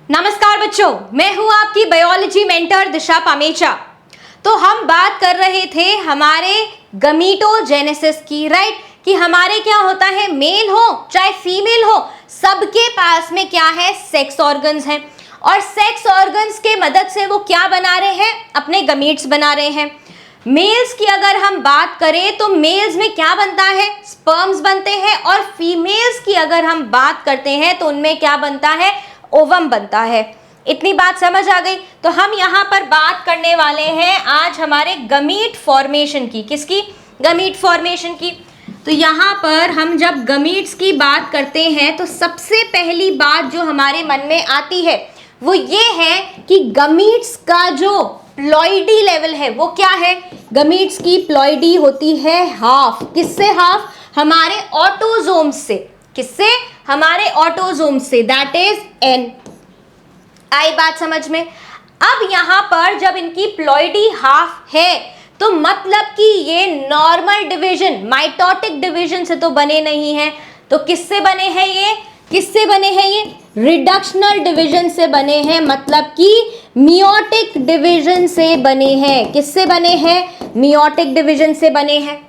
नमस्कार बच्चों, मैं हूं आपकी बायोलॉजी मेंटर दिशा पामेचा। तो हम बात कर रहे थे हमारे गमीटोजेनेसिस की, राइट, कि हमारे क्या होता है, मेल हो चाहे फीमेल हो, सबके पास में क्या है, सेक्स ऑर्गन्स हैं। और सेक्स ऑर्गन्स के मदद से वो क्या बना रहे हैं, अपने गमीट्स बना रहे हैं। मेल्स की अगर हम बात करें तो मेल्स में क्या बनता है, स्पर्म्स बनते हैं। और फीमेल्स की अगर हम बात करते हैं तो उनमें क्या बनता है, ओवम बनता है। इतनी बात समझ आ गई। तो हम यहाँ पर बात करने वाले हैं आज हमारे गमीट फॉर्मेशन की। किसकी? गमीट फॉर्मेशन की। तो यहाँ पर हम जब गमीट्स की बात करते हैं तो सबसे पहली बात जो हमारे मन में आती है वो ये है कि गमीट्स का जो प्लॉइडी लेवल है वो क्या है। गमीट्स की प्लॉइडी होती है हाफ। किससे हाफ? हमारे ऑटोजोम्स से। किससे? हमारे ऑटोजोम्स से, दैट इज एन। आई बात समझ में? अब यहां पर जब इनकी प्लॉइडी हाफ है तो मतलब कि ये नॉर्मल डिवीजन, माइटोटिक डिवीजन से तो बने नहीं हैं। तो किससे बने हैं ये? किससे बने हैं ये? रिडक्शनल डिवीजन से बने हैं, मतलब कि मियोटिक डिवीजन से बने हैं। किससे बने हैं? मियोटिक डिवीजन से बने हैं।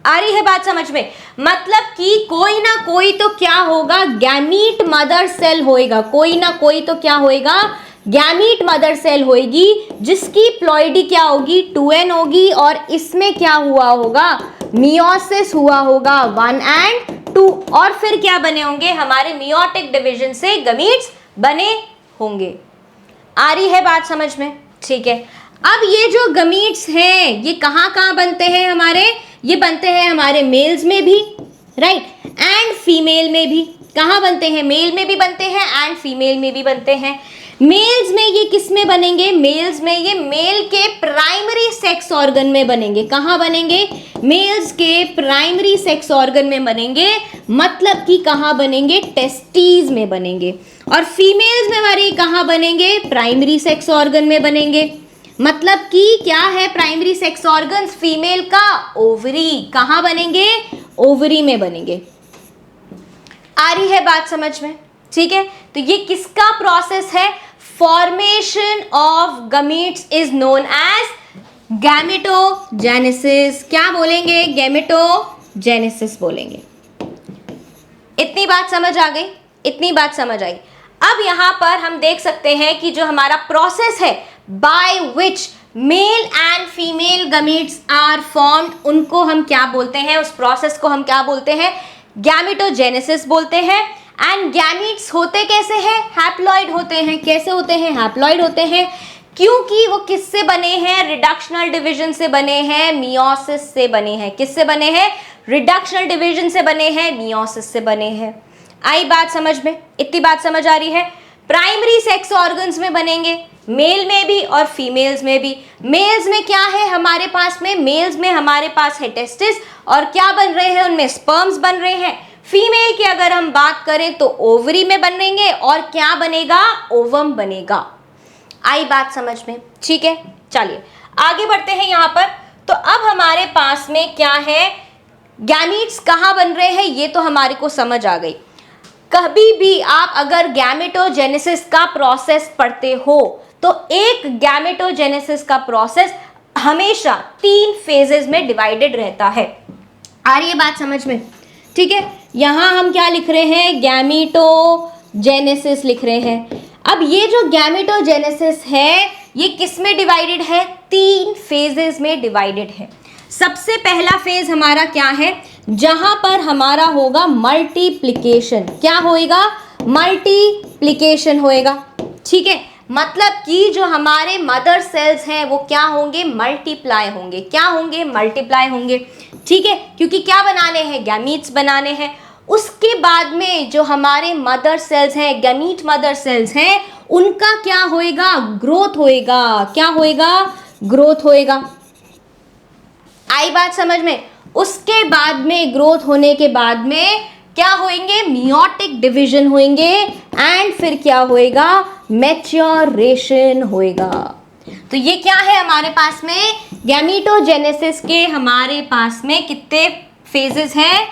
आ रही है बात समझ में? मतलब कि कोई ना कोई तो क्या होगा, गैमीट मदर सेल होएगा। कोई ना कोई तो क्या होएगा, गैमीट मदर सेल होएगी जिसकी प्लॉइडी क्या होगी, 2n होगी। और इसमें क्या हुआ होगा, मियोसिस हुआ होगा 1 और 2। और फिर क्या बने होंगे, हमारे मियोटिक डिवीजन से गमीट्स बने होंगे। आ रही है बात समझ में? ठीक है। अब ये जो गमीट्स हैं ये कहाँ कहाँ बनते हैं हमारे? ये बनते हैं हमारे मेल्स में भी, राइट, एंड फीमेल में भी। कहाँ बनते हैं? मेल में भी बनते हैं एंड फीमेल में भी बनते हैं। मेल्स में ये किस में बनेंगे? मेल्स में ये मेल के प्राइमरी सेक्स ऑर्गन में बनेंगे। कहाँ बनेंगे? मेल्स के प्राइमरी सेक्स ऑर्गन में बनेंगे, मतलब कि कहाँ बनेंगे? टेस्टीज में बनेंगे। और फीमेल्स में हमारे कहाँ बनेंगे? प्राइमरी सेक्स ऑर्गन में बनेंगे। मतलब कि क्या है प्राइमरी सेक्स ऑर्गन्स फीमेल का? ओवरी। कहाँ बनेंगे? ओवरी में बनेंगे। आ रही है बात समझ में? ठीक है। तो ये किसका प्रोसेस है? Formation of gametes is known as gametogenesis. क्या बोलेंगे? गैमेटोजेनेसिस बोलेंगे। इतनी बात समझ आ गई? इतनी बात समझ आई। अब यहां पर हम देख सकते हैं कि जो हमारा प्रोसेस है by which male and female gametes are formed, उनको हम क्या बोलते हैं? उस प्रोसेस को हम क्या बोलते हैं? गैमेटोजेनेसिस बोलते हैं। एंड गैमीट्स होते कैसे हैं? हैप्लॉइड होते हैं। कैसे होते हैं? हैप्लॉइड होते हैं। क्योंकि वो किससे बने हैं? रिडक्शनल डिवीजन से बने हैं, मियोसिस से बने हैं। किससे बने हैं? रिडक्शनल डिवीजन से बने हैं, मियोसिस से बने हैं। आई बात समझ में? इतनी बात समझ आ रही है? प्राइमरी सेक्स ऑर्गन्स में बनेंगे, मेल में भी और फीमेल्स में भी। मेल्स में क्या है हमारे पास में? मेल्स में हमारे पास है टेस्टिस, और क्या बन रहे हैं उनमें? स्पर्म्स बन रहे हैं। फीमेल की अगर हम बात करें तो ओवरी में बनेंगे, और क्या बनेगा? ओवम बनेगा। आई बात समझ में? ठीक है, चलिए आगे बढ़ते हैं यहाँ पर। तो अब हमारे पास में क्या है, गैमीट्स कहाँ बन रहे हैं ये तो हमारे को समझ आ गई। कभी भी आप अगर गैमेटोजेनेसिस का प्रोसेस पढ़ते हो तो एक गैमेटोजेनेसिस का प्रोसेस हमेशा 3 फेजेस में डिवाइडेड रहता है। आ रही है बात समझ में? ठीक है। यहां हम क्या लिख रहे हैं? गैमेटोजेनेसिस लिख रहे हैं। अब ये जो गैमेटोजेनेसिस है ये किस में डिवाइडेड है? 3 फेजेस में डिवाइडेड है। सबसे पहला फेज हमारा क्या है? जहां पर हमारा होगा मल्टीप्लिकेशन। क्या होएगा? मल्टीप्लिकेशन होएगा। ठीक है। मतलब कि जो हमारे मदर सेल्स हैं वो क्या होंगे? मल्टीप्लाई होंगे। क्या होंगे? मल्टीप्लाई होंगे। ठीक है, क्योंकि क्या बनाने हैं? गैमीट्स बनाने हैं। उसके बाद में जो हमारे मदर सेल्स हैं, गैमीट मदर सेल्स हैं, उनका क्या होएगा? ग्रोथ होएगा। क्या होएगा? ग्रोथ होएगा। आई बात समझ में? उसके बाद में ग्रोथ होने के बाद में क्या होएंगे? मियोटिक डिवीजन होएंगे। एंड फिर क्या होएगा? मैच्योरेशन होएगा। तो ये क्या है हमारे पास में? गैमेटोजेनेसिस के हमारे पास में कितने फेजेस हैं?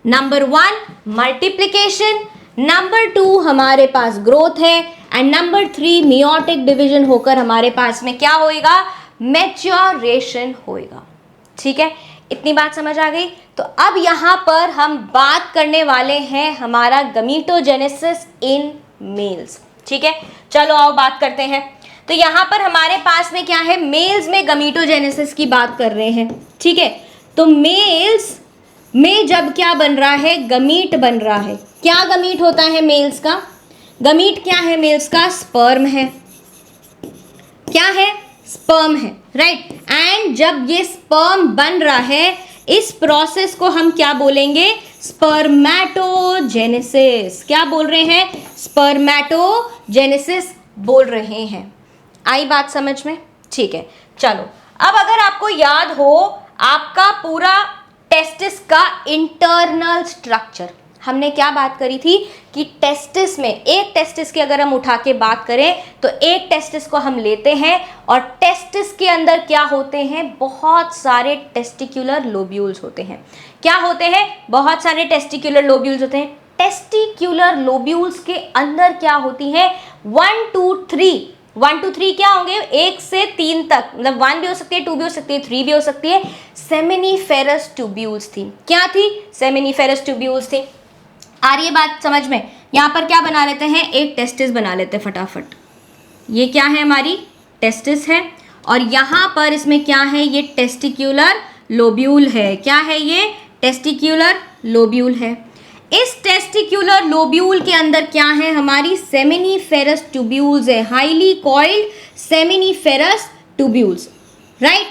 नंबर 1 मल्टीप्लिकेशन, नंबर 2 हमारे पास ग्रोथ है, एंड नंबर 3 मियोटिक डिवीजन होकर हमारे पास में क्या होएगा, मैच्योरेशन होएगा। ठीक है, इतनी बात समझ आ गई। तो अब यहां पर हम बात करने वाले हैं हमारा गमीटोजेनेसिस इन मेल्स। ठीक है, चलो आओ बात करते हैं। तो यहां पर हमारे पास में क्या है, मेल्स में गमीटोजेनेसिस की बात कर रहे हैं। ठीक है, तो मेल्स में जब क्या बन रहा है, गमीट बन रहा है। क्या गमीट होता है मेल्स का, गमीट क्या है मेल्स का, स्पर्म है। क्या है, स्पर्म है, राइट। एंड जब ये स्पर्म बन रहा है, इस प्रोसेस को हम क्या बोलेंगे, स्पर्मेटोजेनेसिस। क्या बोल रहे हैं, स्पर्मेटोजेनेसिस बोल रहे हैं। आई बात समझ में? ठीक है, चलो अब अगर आपको याद हो आपका पूरा टेस्टिस का इंटरनल स्ट्रक्चर, हमने क्या बात करी थी कि टेस्टिस में, एक टेस्टिस की अगर हम उठा के बात करें तो एक टेस्टिस को हम लेते हैं और टेस्टिस के अंदर क्या होते हैं, बहुत सारे टेस्टिकुलर लोब्यूल्स होते हैं। क्या होते हैं, बहुत सारे टेस्टिकुलर लोब्यूल्स होते हैं। टेस्टिकुलर लोब्यूल्स के अंदर क्या होती है, 1 2 3 क्या होंगे, 1 से 3 तक, मतलब 1 भी हो सकती है, 2 भी हो सकती है, 3 भी हो सकती है, सेमिनिफेरस ट्यूब्यूल्स थी। क्या थी, सेमिनिफेरस ट्यूब्यूल्स थी। आ रही है बात समझ में? यहाँ पर क्या बना लेते हैं, एक टेस्टिस बना लेते हैं फटाफट। ये क्या है, हमारी टेस्टिस है, और यहाँ पर इसमें क्या है, ये टेस्टिक्यूलर लोब्यूल है। क्या है ये, टेस्टिक्यूलर लोब्यूल है। इस टेस्टिक्यूलर लोब्यूल के अंदर क्या है, हमारी सेमिनिफेरस ट्यूब्यूल्स है, highly coiled seminiferous tubules, right,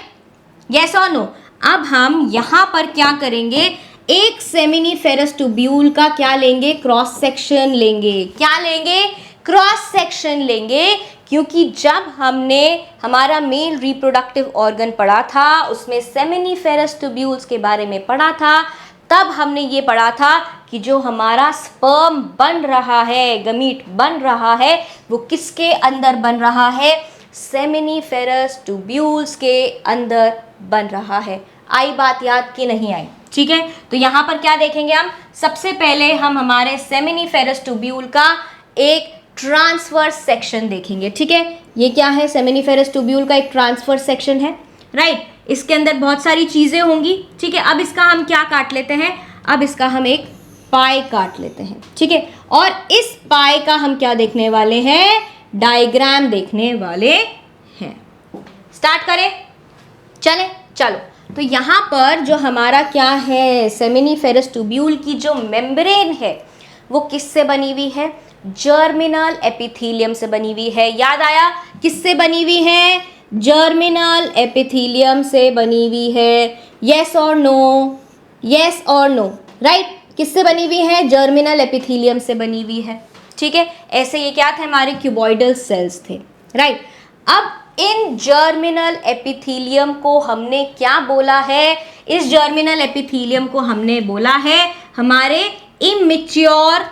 yes और नो। अब हम यहाँ पर क्या करेंगे, एक सेमिनिफेरस ट्यूब्यूल का क्या लेंगे, क्रॉस सेक्शन लेंगे। क्या लेंगे, क्रॉस सेक्शन लेंगे, क्योंकि जब हमने हमारा मेल रिप्रोडक्टिव ऑर्गन पढ़ा था, उसमें सेमिनिफेरस ट्यूब्यूल्स के बारे में पढ़ा था, तब हमने ये पढ़ा था कि जो हमारा स्पर्म बन रहा है, गमीट बन रहा है, वो किसके अंदर बन रहा है, सेमिनिफेरस ट्यूब्यूल्स के अंदर बन रहा है। आई बात याद की नहीं आई? ठीक है, तो यहाँ पर क्या देखेंगे हम, सबसे पहले हम हमारे सेमिनिफेरस ट्यूब्यूल का एक ट्रांसवर्स सेक्शन देखेंगे। ठीक है, ये क्या है, सेमिनिफेरस ट्यूब्यूल का एक ट्रांसवर्स सेक्शन है, राइट। इसके अंदर बहुत सारी चीज़ें होंगी। ठीक है, अब इसका हम क्या काट लेते हैं, अब इसका हम एक पाई काट लेते हैं। ठीक है, और इस पाई का हम क्या देखने वाले हैं, डायग्राम देखने वाले हैं। स्टार्ट करें, चलें, चलो। तो यहाँ पर जो हमारा क्या है, सेमिनिफेरस ट्यूब्यूल की जो मेम्ब्रेन है वो किससे बनी हुई है, जर्मिनल एपिथेलियम से बनी हुई है। याद आया, किससे बनी हुई है, जर्मिनल एपिथेलियम से बनी हुई है। यस और नो, यस और नो, राइट। किससे बनी हुई है, जर्मिनल एपिथेलियम से बनी हुई है। ठीक है, ऐसे ये क्या थे, हमारे क्यूबॉइडल सेल्स थे, राइट। अब इन जर्मिनल एपिथेलियम को हमने क्या बोला है, इस जर्मिनल एपिथेलियम को हमने बोला है हमारे इमेच्योर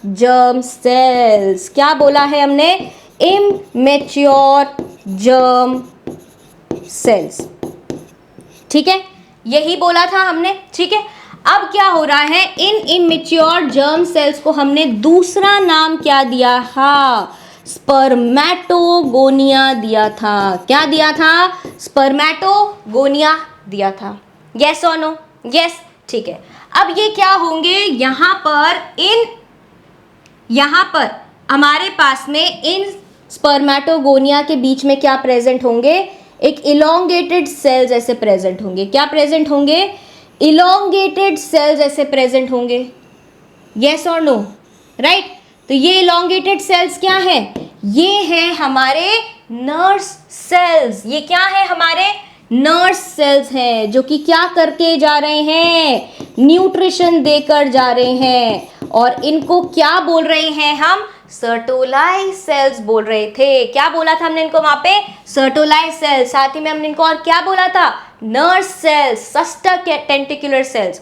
जर्म सेल्स। क्या बोला है हमने, इमेच्योर जर्म सेल्स। ठीक है, यही बोला था हमने। ठीक है, अब क्या हो रहा है, इन इमेच्योर जर्म सेल्स को हमने दूसरा नाम क्या दिया, हाँ, स्पर्मेटोगोनिया दिया था। क्या दिया था, स्पर्मेटोगोनिया दिया था। यस और नो, यस, ठीक है। अब ये क्या होंगे, यहाँ पर हमारे पास में इन स्पर्मेटोगोनिया के बीच में क्या प्रेजेंट होंगे, एक इलोंगेटेड सेल जैसे प्रेजेंट होंगे। क्या प्रेजेंट होंगे, इलोंगेटेड सेल जैसे प्रेजेंट होंगे। यस और नो, राइट। तो ये इलोंगेटेड सेल्स क्या है, ये है हमारे नर्स सेल्स। ये क्या है, हमारे नर्स सेल्स हैं, जो कि क्या करके जा रहे हैं, न्यूट्रिशन देकर जा रहे हैं। और इनको क्या बोल रहे हैं हम, सर्टोलाई सेल्स बोल रहे थे। क्या बोला था हमने इनको वहां पे, सर्टोलाई सेल्स। साथ ही में हमने इनको और क्या बोला था, नर्स सेल्स, सस्टक टेंटिकुलर सेल्स।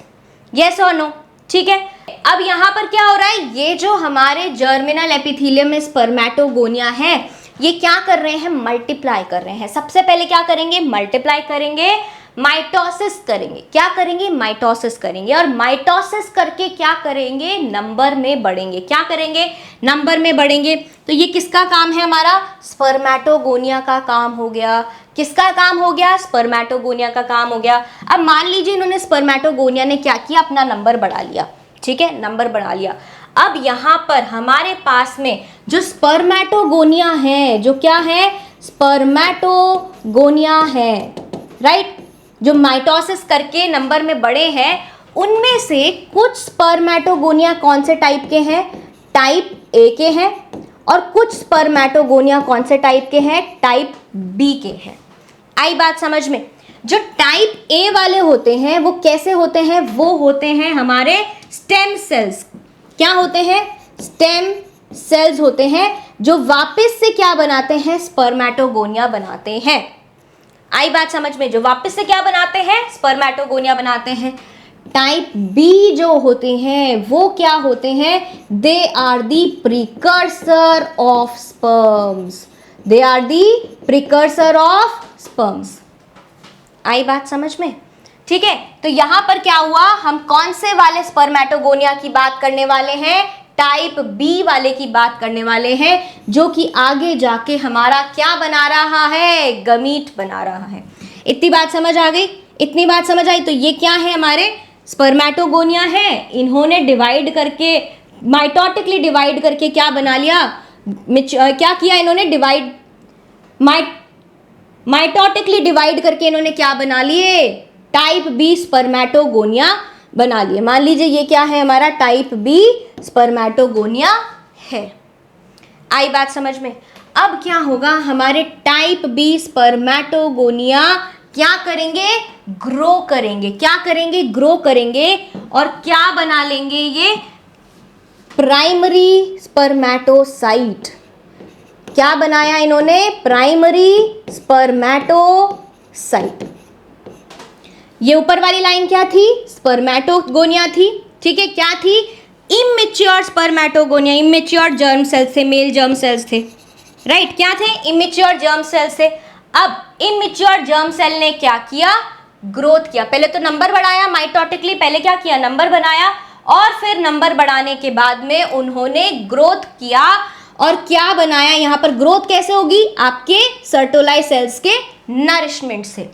यस और नो, ठीक है। अब यहाँ पर क्या हो रहा है, ये जो हमारे जर्मिनल एपिथेलियम में स्पर्मेटोगोनिया है, ये क्या कर रहे हैं, मल्टीप्लाई कर रहे हैं। सबसे पहले क्या करेंगे, मल्टीप्लाई करेंगे। माइटोसिस करेंगे। क्या करेंगे? माइटोसिस करेंगे। और माइटोसिस करके क्या करेंगे? नंबर में बढ़ेंगे। क्या करेंगे? नंबर में बढ़ेंगे। तो ये किसका काम है? हमारा स्पर्मेटोगोनिया का काम हो गया। किसका काम हो गया? स्पर्मेटोगोनिया का काम हो गया। अब मान लीजिए इन्होंने स्पर्मेटोगोनिया ने क्या किया? अपना नंबर बढ़ा लिया। ठीक है, नंबर बढ़ा लिया। अब यहां पर हमारे पास में जो स्पर्मेटोगोनिया है, जो क्या है? स्पर्मेटोगोनिया है, राइट, जो माइटोसिस करके नंबर में बड़े हैं, उनमें से कुछ स्पर्मेटोगोनिया कौन से टाइप के हैं? टाइप ए के हैं। और कुछ स्पर्मेटोगोनिया कौन से टाइप के हैं? टाइप बी के हैं। आई बात समझ में? जो टाइप ए वाले होते हैं वो कैसे होते हैं? वो होते हैं हमारे स्टेम सेल्स। क्या होते हैं? स्टेम सेल्स होते हैं, जो वापस से क्या बनाते हैं? स्पर्मेटोगोनिया बनाते हैं। आई बात समझ में? जो वापस से क्या बनाते हैं? स्पर्मेटोगोनिया बनाते हैं। टाइप बी जो होते हैं वो क्या होते हैं? They are the precursor of sperms. They are the precursor of sperms. आई बात समझ में? ठीक है, तो यहां पर क्या हुआ? हम कौन से वाले स्पर्मेटोगोनिया की बात करने वाले हैं? टाइप बी वाले की बात करने वाले हैं, जो कि आगे जाके हमारा क्या बना रहा है? गमीट बना रहा है। इतनी बात समझ आ गई? इतनी बात समझ आई? तो ये क्या है? हमारे स्पर्मेटोगोनिया है। इन्होंने डिवाइड करके, माइटोटिकली डिवाइड करके क्या बना लिया? क्या किया इन्होंने? डिवाइड, माइटोटिकली डिवाइड करके इन्होंने क्या बना लिए? टाइप बी स्पर्मेटोगोनिया बना लिए। मान लीजिए ये क्या है? हमारा टाइप बी स्पर्मेटोगोनिया है। आई बात समझ में? अब क्या होगा? हमारे टाइप बी स्पर्मेटोगोनिया क्या करेंगे? ग्रो करेंगे। क्या करेंगे? ग्रो करेंगे। और क्या बना लेंगे? ये प्राइमरी स्पर्मेटोसाइट। क्या बनाया इन्होंने? Primary spermatocyte. ये ऊपर वाली लाइन क्या थी? स्पर्मेटोगोनिया थी। ठीक है, क्या थी? Immature spermatogonia. Immature germ cells थे, मेल जर्म सेल्स थे, राइट। क्या थे? इमेच्योर जर्म सेल्स थे। अब इमेच्योर जर्म सेल ने क्या किया? ग्रोथ किया। पहले तो नंबर बढ़ाया माइटोटिकली, पहले क्या किया? नंबर बनाया, और फिर नंबर बढ़ाने के बाद में उन्होंने ग्रोथ किया। और क्या बनाया? यहां पर ग्रोथ कैसे होगी? आपके सर्टोलाई सेल्स के नरिशमेंट से।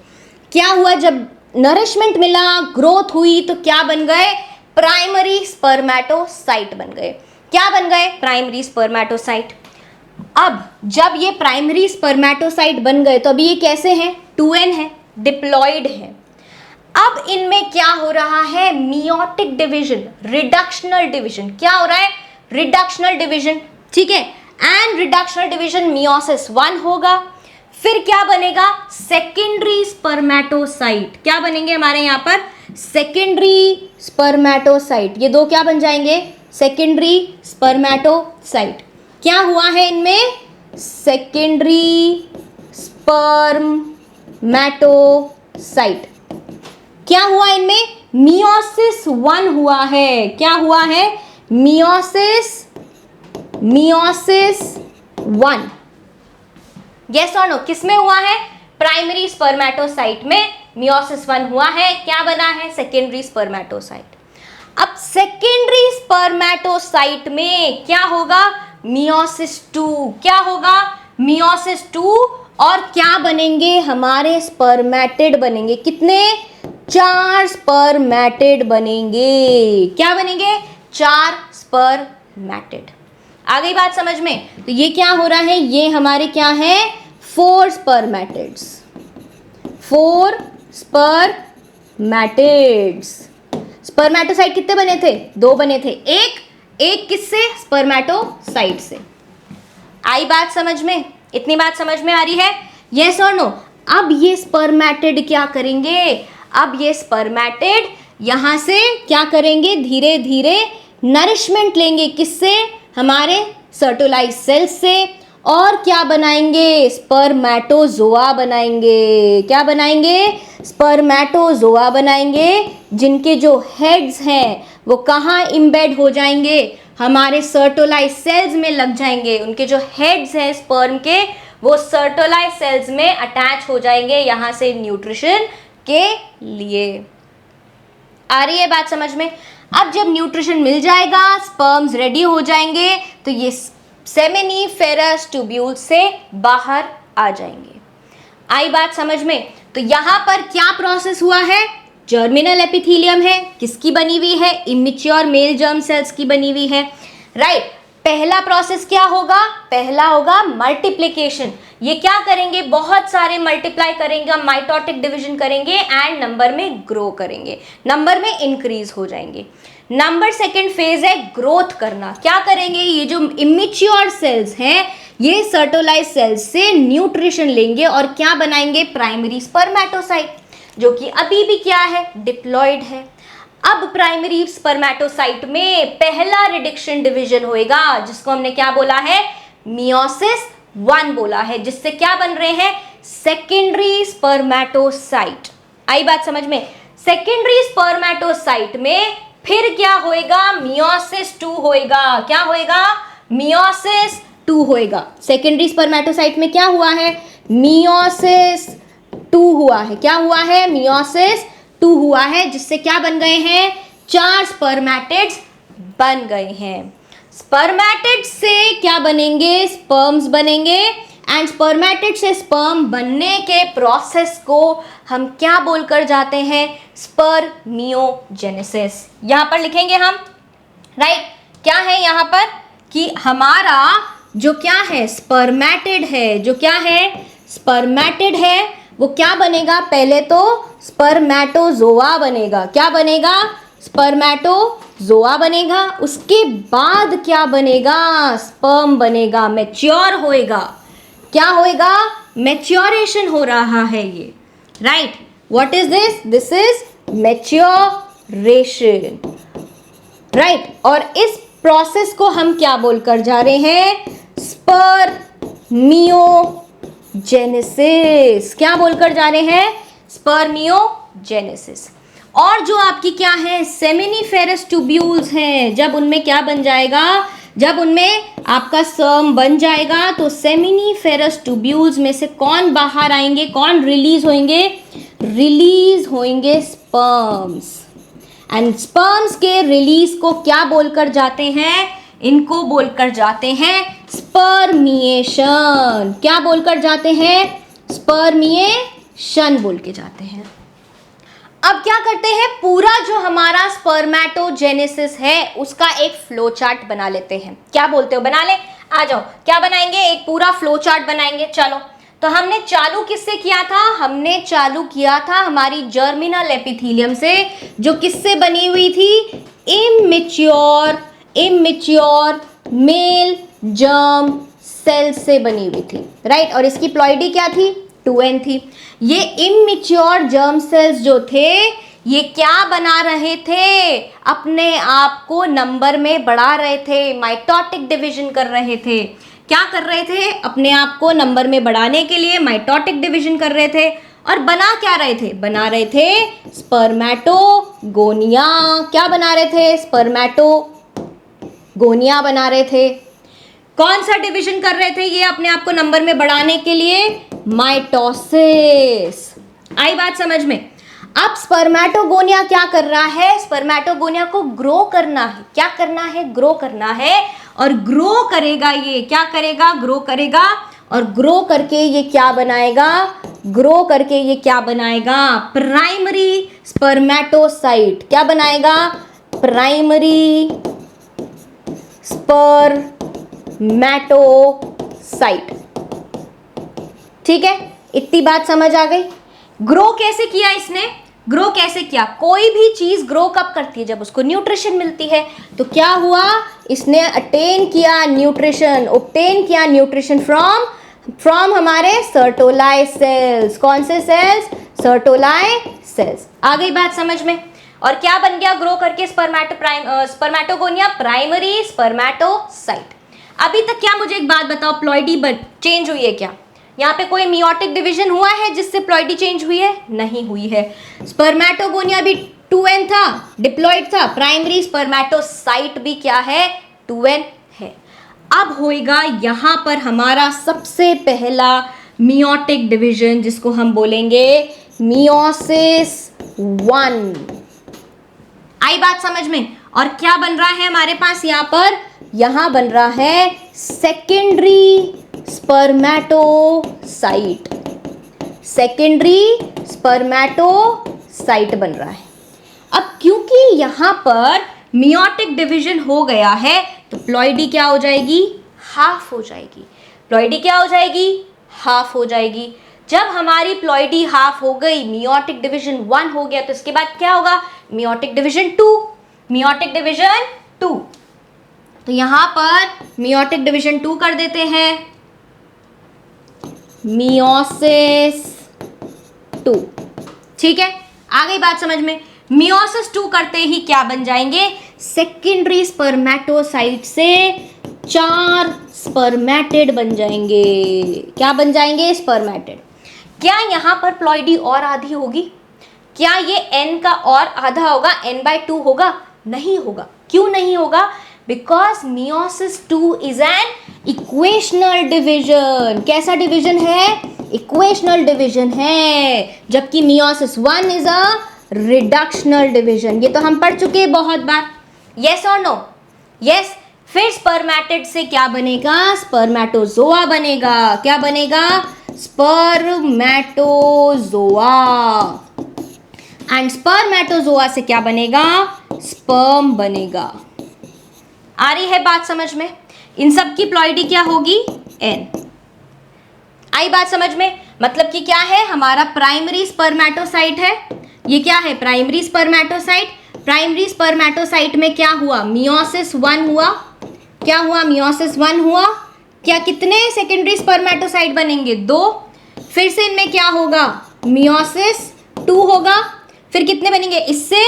क्या हुआ? जब नरिशमेंट मिला, ग्रोथ हुई, तो क्या बन गए? प्राइमरी स्पर्मेटोसाइट बन गए। क्या बन गए? Primary spermatocyte. अब जब ये प्राइमरी स्पर्मेटोसाइट बन गए तो अभी ये कैसे हैं? 2n है, डिप्लॉइड है। अब इनमें क्या हो रहा है? Meiotic division, reductional division. क्या हो रहा है? Reductional division. ठीक है, एंड रिडक्शनल डिवीजन मियोसिस 1 होगा। फिर क्या बनेगा? Secondary spermatocyte. क्या बनेंगे हमारे यहाँ पर? Secondary spermatocyte. ये दो क्या बन जाएंगे? Secondary spermatocyte. क्या हुआ है इनमें? Secondary spermatocyte. क्या हुआ इनमें? मियोसिस 1 हुआ है। क्या हुआ है? मियोसिस 1। यस और नो? किसमें हुआ है? प्राइमरी स्पर्मेटोसाइट में मियोसिस 1 हुआ है। क्या बना है? Secondary spermatocyte. अब सेकेंडरी स्पर्मेटोसाइट में क्या होगा? मियोसिस 2। क्या होगा? मियोसिस 2। और क्या बनेंगे? हमारे स्पर्मेटिड बनेंगे। कितने? 4 स्पर्मेटिड बनेंगे। क्या बनेंगे? 4 स्पर्मेटिड। आ गई बात समझ में? तो ये क्या हो रहा है? ये हमारे क्या है? 4 स्पर्मेटिड्स। 4 स्पर्मेटिड्स। स्पर्मेटोसाइट कितने बने थे? 2 बने थे। एक किससे? स्पर्मेटोसाइट से। आई बात समझ में? इतनी बात समझ में आ रही है? यस और नो? अब ये स्पर्मेटिड क्या करेंगे? अब ये स्पर्मेटिड यहां से क्या करेंगे? धीरे धीरे नरिशमेंट लेंगे। किससे? हमारे सर्टोलाइज सेल्स से। और क्या बनाएंगे? स्पर्मेटोजोआ बनाएंगे। क्या बनाएंगे? स्पर्मेटोजोआ बनाएंगे, जिनके जो हेड्स हैं वो कहाँ इम्बेड हो जाएंगे? हमारे सर्टोलाइज सेल्स में लग जाएंगे। उनके जो हेड्स हैं स्पर्म के, वो सर्टोलाइज सेल्स में अटैच हो जाएंगे। यहाँ से न्यूट्रिशन आपके लिए। आ रही है बात समझ में? अब जब न्यूट्रिशन मिल जाएगा, स्पर्म्स रेडी हो जाएंगे, तो ये सेमिनिफेरस ट्यूब्यूल से बाहर आ जाएंगे। आई बात समझ में? तो यहां पर क्या प्रोसेस हुआ है? जर्मिनल एपिथेलियम है, किसकी बनी हुई है? इमेच्योर मेल जर्म सेल्स की बनी हुई है, राइट। पहला प्रोसेस क्या होगा? पहला होगा मल्टीप्लिकेशन। ये क्या करेंगे? बहुत सारे मल्टीप्लाई करेंगे, माइटोटिक डिवीजन करेंगे एंड नंबर में ग्रो करेंगे, नंबर में इंक्रीज हो जाएंगे। नंबर सेकंड फेज है ग्रोथ करना। क्या करेंगे? ये जो इमेच्योर सेल्स हैं, ये सर्टोलाइज सेल्स से न्यूट्रिशन लेंगे और क्या बनाएंगे? प्राइमरी स्पर्मेटोसाइट, जो कि अभी भी क्या है? डिप्लॉयड है। अब प्राइमरी स्पर्मेटोसाइट में पहला रिडक्शन डिवीजन होएगा, जिसको हमने क्या बोला है? मियोसिस 1 बोला है, जिससे क्या बन रहे हैं? Secondary spermatocyte. आई बात समझ में? सेकेंडरी स्पर्मेटोसाइट में फिर क्या होएगा? मियोसिस 2 होएगा। क्या होएगा? मियोसिस 2 होएगा। सेकेंडरी स्पर्मेटोसाइट में क्या हुआ है? मियोसिस 2 हुआ है। क्या हुआ है? मियोसिस 2 हुआ है, जिससे क्या बन गए हैं? 4 स्पर्मेटिड्स बन गए हैं। स्पर्मेटिड्स से क्या बनेंगे? स्पर्म्स बनेंगे एंड स्पर्मेटिड से स्पर्म बनने के प्रोसेस को हम क्या बोलकर जाते हैं? स्पर्मियोजेनेसिस। यहां पर लिखेंगे हम, राइट। क्या है यहां पर कि हमारा जो क्या है? स्पर्मेटिड है, जो क्या है? स्पर्मेटिड है, वो क्या बनेगा? पहले तो स्पर्मेटोजोआ बनेगा। क्या बनेगा? स्पर्मेटोजोआ बनेगा। उसके बाद क्या बनेगा? स्पर्म बनेगा, मैच्योर होएगा। क्या होएगा? मैच्योरेशन हो रहा है ये, right. What is this? This is maturation, right. और इस प्रोसेस को हम क्या बोलकर जा रहे हैं? स्पर्मियोजेनेसिस। क्या बोलकर जा रहे हैं? स्पर्मियोजेनेसिस। और जो आपकी क्या है? सेमिनिफेरस ट्यूब्यूल्स हैं, जब उनमें क्या बन जाएगा? जब उनमें आपका स्पर्म बन जाएगा, तो सेमिनिफेरस ट्यूब्यूल्स में से कौन बाहर आएंगे? कौन रिलीज होंगे? रिलीज होंगे स्पर्म्स। एंड स्पर्म्स के रिलीज को क्या बोलकर जाते हैं? इनको बोलकर जाते हैं स्पर्मिएशन। क्या बोलकर जाते हैं? स्पर्मिएशन बोल के जाते हैं। अब क्या करते हैं? पूरा जो हमारा स्पर्मेटोजेनेसिस है, उसका एक फ्लो चार्ट बना लेते हैं। क्या बोलते हो? बना ले, आ जाओ। क्या बनाएंगे? एक पूरा फ्लो चार्ट बनाएंगे। चलो, तो हमने चालू किससे किया था? हमने चालू किया था हमारी जर्मिनल एपिथेलियम से, जो किससे बनी हुई थी? इमेच्योर मेल जर्म सेल से बनी हुई थी, राइट। और इसकी प्लॉइडी क्या थी? 2n थी। ये इमेच्योर जर्म सेल्स जो थे, ये क्या बना रहे थे? अपने आप को नंबर में बढ़ा रहे थे, माइटोटिक डिवीजन कर रहे थे। क्या कर रहे थे? अपने आप को नंबर में बढ़ाने के लिए माइटोटिक डिवीजन कर रहे थे। और बना क्या रहे थे? बना रहे थे स्पर्मेटोगोनिया। क्या बना रहे थे? स्पर्मेटोगोनिया बना रहे थे। कौन सा डिवीजन कर रहे थे ये अपने आप को नंबर में बढ़ाने के लिए? माइटोसिस। आई बात समझ में? अब स्पर्मेटोगोनिया क्या कर रहा है? स्पर्मेटोगोनिया को ग्रो करना है। क्या करना है? ग्रो करना है। और ग्रो करेगा ये, क्या करेगा? ग्रो करेगा। और ग्रो करके ये क्या बनाएगा? ग्रो करके ये क्या बनाएगा? Primary spermatocyte. क्या बनाएगा? Primary spermatocyte. ठीक है, इतनी बात समझ आ गई। ग्रो कैसे किया इसने? ग्रो कैसे किया? कोई भी चीज ग्रो कब करती है? जब उसको न्यूट्रिशन मिलती है। तो क्या हुआ? इसने अटेन किया न्यूट्रिशन, ऑब्टेन किया न्यूट्रिशन फ्रॉम हमारे सर्टोलाई सेल्स। कौन से सेल्स? सर्टोलाई सेल्स। आ गई बात समझ में? और क्या बन गया ग्रो करके? Spermatogonia, primary spermatocyte. अभी तक क्या मुझे एक बात बताओ, प्लॉइडी चेंज हुई है क्या? यहाँ पे कोई मियोटिक डिवीजन हुआ है जिससे प्लॉइडी चेंज हुई है? नहीं हुई है। स्पर्मेटोगोनिया भी 2n था, डिप्लॉइड था। प्राइमरी स्पर्मेटोसाइट भी क्या है? 2n है। अब होएगा यहाँ पर हमारा सबसे पहला मियोटिक डिवीजन, जिसको हम बोलेंगे मियोसिस 1। आई बात समझ में? और क्या बन रहा है हमारे पास यहाँ पर? यहाँ बन रहा है सेकेंडरी स्पर्मेटोसाइट। सेकेंडरी स्पर्मेटोसाइट बन रहा है। अब क्योंकि यहाँ पर मियोटिक डिवीजन हो गया है तो प्लॉइडी क्या हो जाएगी? हाफ हो जाएगी। प्लॉइडी क्या हो जाएगी? हाफ हो जाएगी। जब हमारी प्लॉइडी हाफ हो गई, मियोटिक डिवीजन 1 हो गया, तो इसके बाद क्या होगा? Meiotic division 2। मियोटिक डिवीजन 2, तो यहां पर मियोटिक डिवीजन 2 कर देते हैं, मियोसिस 2। ठीक है, आ गई बात समझ में? मियोसिस 2 करते ही क्या बन जाएंगे? सेकेंडरी स्पर्मेटोसाइट से 4 स्पर्मेटिड बन जाएंगे। क्या बन जाएंगे? स्पर्मेटिड। क्या यहां पर प्लॉइडी और आधी होगी? क्या ये n का और आधा होगा? n/2 होगा? नहीं होगा। क्यों नहीं होगा? Because meiosis 2 is an equational division. कैसा डिवीजन है? इक्वेशनल डिवीजन है। जबकि meiosis 1 is a reductional division. ये तो हम पढ़ चुके हैं बहुत बार। यस और नो? यस। फिर स्पर्मेटिड से क्या बनेगा? स्पर्मेटोजोआ बनेगा। क्या बनेगा? स्पर्मेटोजोआ। एंड स्पर्मेटोजोआ से क्या बनेगा? स्पर्म बनेगा। आ रही है बात समझ में? इन सब की प्लॉइडी क्या होगी? n। आई बात समझ में? मतलब कि क्या है? हमारा प्राइमरी स्पर्मेटोसाइट है। ये क्या है? Primary spermatocyte. प्राइमरी स्पर्मेटोसाइट में क्या हुआ? मियोसिस 1 हुआ। क्या हुआ? मियोसिस 1 हुआ। क्या कितने सेकेंडरी स्पर्मेटोसाइट बनेंगे? 2। फिर से इनमें क्या होगा? मियोसिस 2 होगा। फिर कितने बनेंगे? इससे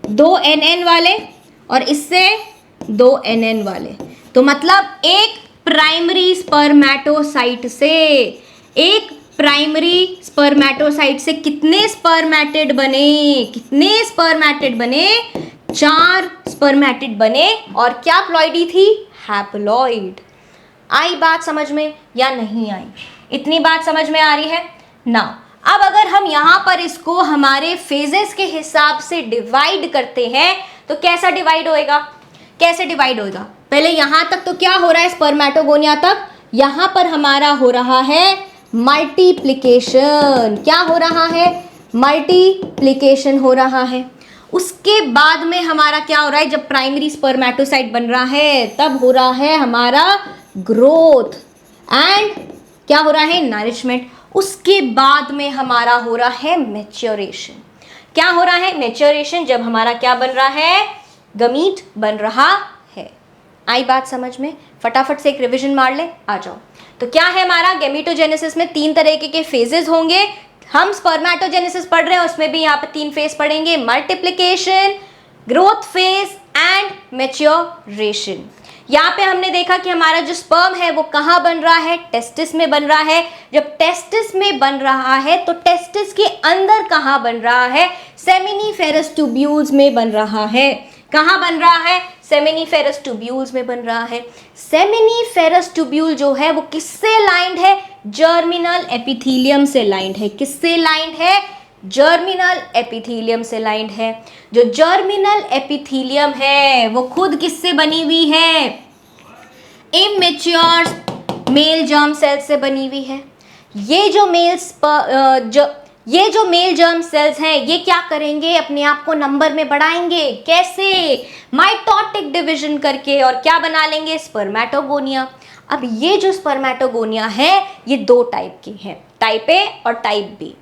2 NN वाले और इससे 2 NN वाले। तो मतलब एक प्राइमरी स्पर्मेटोसाइट से कितने स्पर्मेटिड बने? कितने स्पर्मेटिड बने? 4 स्पर्मेटिड बने। और क्या प्लॉइडी थी? हैप्लॉइड। आई बात समझ में या नहीं आई? इतनी बात समझ में आ रही है ना? अब अगर हम यहाँ पर इसको हमारे फेजेस के हिसाब से डिवाइड करते हैं तो कैसा डिवाइड होएगा? कैसे डिवाइड होएगा? पहले यहाँ तक तो क्या हो रहा है? स्पर्मेटोगोनिया तक यहाँ पर हमारा हो रहा है मल्टीप्लिकेशन। क्या हो रहा है? मल्टीप्लिकेशन हो रहा है। उसके बाद में हमारा क्या हो रहा है? जब प्राइमरी स्पर्मेटोसाइट बन रहा है तब हो रहा है हमारा ग्रोथ एंड क्या हो रहा है? नरिशमेंट। उसके बाद में हमारा हो रहा है मैच्योरेशन। क्या हो रहा है? मैच्योरेशन। जब हमारा क्या बन रहा है? गमीट बन रहा है। आई बात समझ में? फटाफट से एक रिवीजन मार ले। आ जाओ। तो क्या है हमारा? गैमेटोजेनेसिस में 3 तरह के फेजेस होंगे। हम स्पर्मेटोजेनेसिस पढ़ रहे हैं, उसमें भी यहाँ पे 3 फेज पढ़ेंगे, multiplication, growth phase and maturation. यहाँ पे हमने देखा कि हमारा जो स्पर्म है वो कहाँ बन रहा है? टेस्टिस में बन रहा है। जब टेस्टिस में बन रहा है तो टेस्टिस के अंदर कहाँ बन रहा है? सेमिनिफेरस ट्यूब्यूल्स में बन रहा है। कहाँ बन रहा है? सेमिनिफेरस ट्यूब्यूल्स में बन रहा है। सेमिनिफेरस ट्यूब्यूल जो है वो किससे लाइंड है? जर्मिनल एपिथेलियम से लाइंड है। किससे लाइंड है? जर्मिनल एपिथेलियम से लाइंड है। जो जर्मिनल एपिथेलियम है वो खुद किससे बनी हुई है? इमैच्योर मेल जर्म सेल्स से बनी हुई है। ये जो मेल जर्म सेल्स हैं ये क्या करेंगे? अपने आप को नंबर में बढ़ाएंगे। कैसे? माइटोटिक डिवीजन करके। और क्या बना लेंगे? स्पर्मेटोगोनिया। अब ये जो स्पर्मेटोगोनिया है ये 2 टाइप की है, टाइप ए और टाइप बी।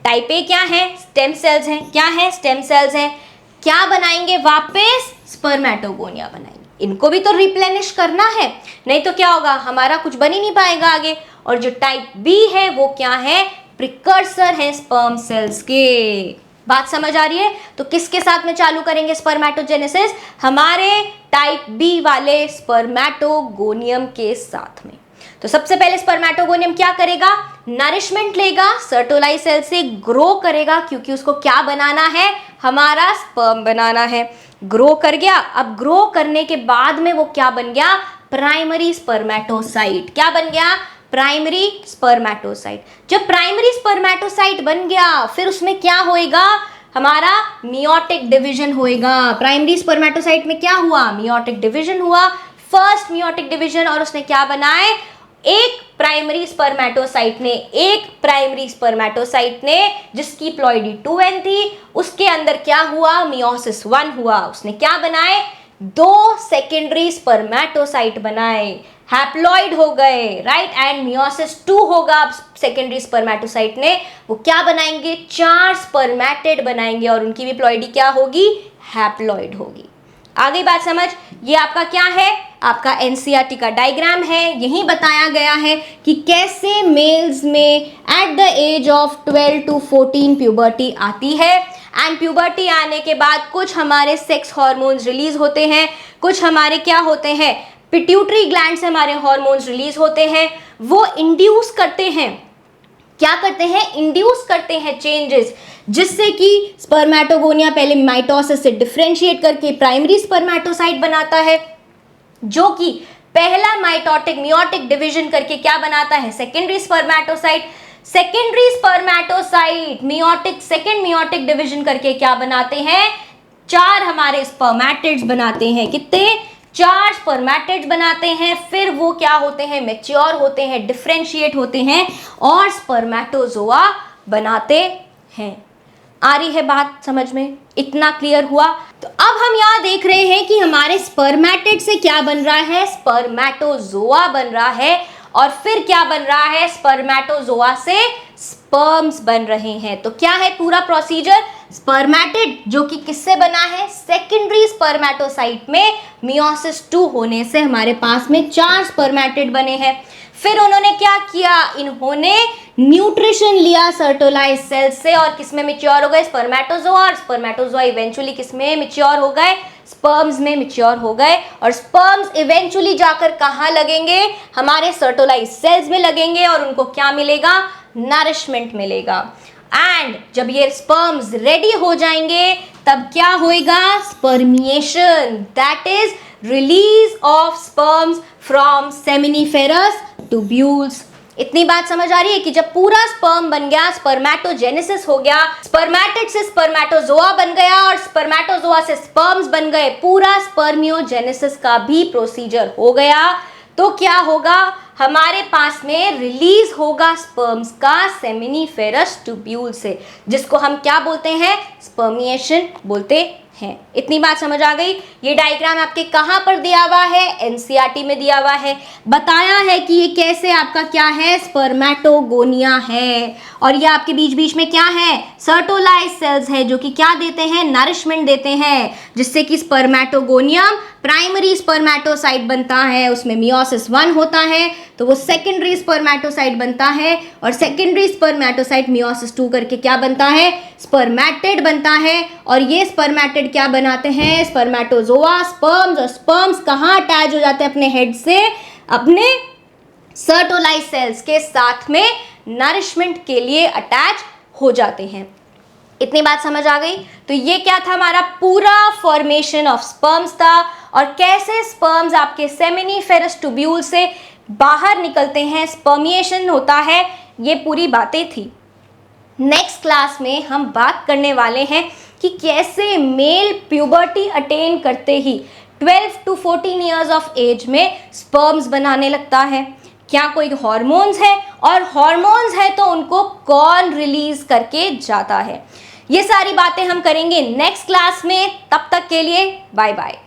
टाइप ए क्या है? स्टेम सेल्स हैं। क्या है? स्टेम सेल्स हैं। क्या बनाएंगे? वापस स्पर्मेटोगोनिया बनाएंगे। इनको भी तो रिप्लेनिश करना है, नहीं तो क्या होगा? हमारा कुछ बन ही नहीं पाएगा आगे। और जो टाइप बी है वो क्या है? प्रिकर्सर है स्पर्म सेल्स के। बात समझ आ रही है? तो किसके साथ में चालू करेंगे स्पर्मेटोजेनेसिस? हमारे टाइप बी वाले स्पर्मेटोगोनियम के साथ में। तो सबसे पहले स्पर्मेटोगोनियम क्या करेगा? नरिशमेंट लेगा, सर्टोलाई सेल से ग्रो करेगा, क्योंकि उसको क्या बनाना है? हमारा स्पर्म बनाना है। ग्रो कर गया। अब ग्रो करने के बाद में वो क्या बन गया? Primary spermatocyte. क्या बन गया? Primary spermatocyte. जब प्राइमरी स्पर्मेटोसाइट बन गया फिर उसमें क्या होएगा, हमारा मियोटिक डिवीजन होएगा। प्राइमरी स्पर्मेटोसाइट में क्या हुआ, मियोटिक डिवीजन हुआ, फर्स्ट मियोटिक डिवीजन, और उसने क्या बनाए, एक प्राइमरी स्पर्मेटोसाइट ने जिसकी प्लॉइडी 2n थी, उसके अंदर क्या हुआ, मियोसिस 1 हुआ। उसने क्या बनाए, 2 सेकेंडरी स्पर्मेटोसाइट बनाए, हैप्लॉइड हो गए, राइट, एंड मियोसिस 2 होगा। सेकेंडरी स्पर्मेटोसाइट ने वो क्या बनाएंगे, 4 स्पर्मेटिड बनाएंगे और उनकी भी प्लॉइडी क्या होगी, हैप्लॉइड होगी। आ गई बात समझ। ये आपका क्या है, आपका एनसीईआरटी का डायग्राम है। यही बताया गया है कि कैसे मेल्स में at the age of 12 to 14 puberty आती है, एंड प्यूबर्टी आने के बाद कुछ हमारे सेक्स हार्मोन्स रिलीज होते हैं, कुछ हमारे क्या होते हैं, पिट्यूटरी ग्लैंड से हमारे हार्मोन्स रिलीज होते हैं। वो इंड्यूस करते हैं, क्या करते हैं, इंड्यूस करते हैं चेंजेस, जिससे कि स्पर्मेटोगोनिया पहले माइटोसिस से डिफरेंशिएट करके प्राइमरी स्पर्मेटोसाइट बनाता है, जो कि पहला माइटोटिक मियोटिक डिवीजन करके क्या बनाता है, secondary spermatocyte. Secondary spermatocyte meiotic second meiotic division करके क्या बनाते हैं, 4 हमारे स्पर्मेटिड्स बनाते हैं। कितने, 4 स्पर्मेटिड्स बनाते हैं। फिर वो क्या होते हैं, मैच्योर होते हैं, डिफरेंशिएट होते हैं और स्पर्मेटोजोआ बनाते हैं। आ रही है बात समझ में, इतना क्लियर हुआ। तो अब हम यहाँ देख रहे हैं कि हमारे स्पर्मेटिड से क्या बन रहा है, स्पर्मेटोजोआ बन रहा है, और फिर क्या बन रहा है, स्पर्मेटोजोआ से स्पर्म्स बन रहे हैं। तो क्या है पूरा प्रोसीजर, स्पर्मेटिड जो कि किससे बना है, सेकेंडरी स्पर्मेटोसाइट में मियोसिस 2 होने से हमारे पास में 4 स्पर्मेटिड बने हैं। फिर उन्होंने क्या किया, इन्होंने न्यूट्रिशन लिया सर्टोलाइज सेल से और किसमें मैच्योर हो गए, स्पर्मेटोजोआ, और स्पर्मेटोजोआ इवेंचुअली किसमें मैच्योर हो गए, स्पर्म्स में मैच्योर हो गए, और स्पर्म्स इवेंचुअली जाकर कहाँ लगेंगे, हमारे सर्टोलाइज सेल्स में लगेंगे, और उनको क्या मिलेगा, नरिशमेंट मिलेगा। एंड जब ये स्पर्म्स रेडी हो जाएंगे तब क्या होएगा, spermiation, that is release of sperms from seminiferous tubules. इतनी बात समझ आ रही है कि जब पूरा स्पर्म बन गया, स्पर्मेटोजेनेसिस हो गया, स्पर्मेटिड से स्पर्मेटोजोआ बन गया और स्पर्मेटोजोआ से स्पर्म्स बन गए, पूरा स्पर्मियोजेनेसिस का भी प्रोसीजर हो गया, तो क्या होगा, हमारे पास में रिलीज होगा स्पर्म्स का सेमिनिफेरस ट्यूब्यूल से, जिसको हम क्या बोलते हैं, स्पर्मिएशन बोलते हैं। इतनी बात समझ आ गई। ये डायग्राम आपके कहाँ पर दिया हुआ है, एनसीईआरटी में दिया हुआ है। बताया है कि ये कैसे आपका क्या है, स्पर्मेटोगोनिया है, और ये आपके बीच बीच में क्या है, सर्टोलाइज सेल्स है, जो कि क्या देते हैं, नरिशमेंट देते हैं, जिससे कि स्पर्मेटोगोनियम प्राइमरी स्पर्मेटोसाइट बनता है, उसमें मियोसिस 1 होता है, तो वो सेकेंडरी स्पर्मेटोसाइट बनता है, और सेकेंडरी स्पर्मेटोसाइट मियोसिस 2 करके क्या बनता है, स्पर्मेटिड बनता है, और ये स्पर्मेटिड क्या बनाते हैं, स्पर्मेटोजोआ, स्पर्म्स, और स्पर्म्स कहाँ अटैच हो जाते हैं अपने हेड से, अपने सर्टोलाइज सेल्स के साथ में नरिशमेंट के लिए अटैच हो जाते हैं। इतनी बात समझ आ गई। तो ये क्या था, हमारा पूरा फॉर्मेशन ऑफ स्पर्म्स था, और कैसे स्पर्म्स आपके सेमिनिफेरस ट्यूब्यूल से बाहर निकलते हैं, स्पर्मिएशन होता है, ये पूरी बातें थी। नेक्स्ट क्लास में हम बात करने वाले हैं कि कैसे मेल प्यूबर्टी अटेन करते ही 12 to 14 ईयर्स ऑफ एज में स्पर्म्स बनाने लगता है, क्या कोई हार्मोन्स है, और हार्मोन्स है तो उनको कौन रिलीज करके जाता है। ये सारी बातें हम करेंगे नेक्स्ट क्लास में। तब तक के लिए बाय बाय।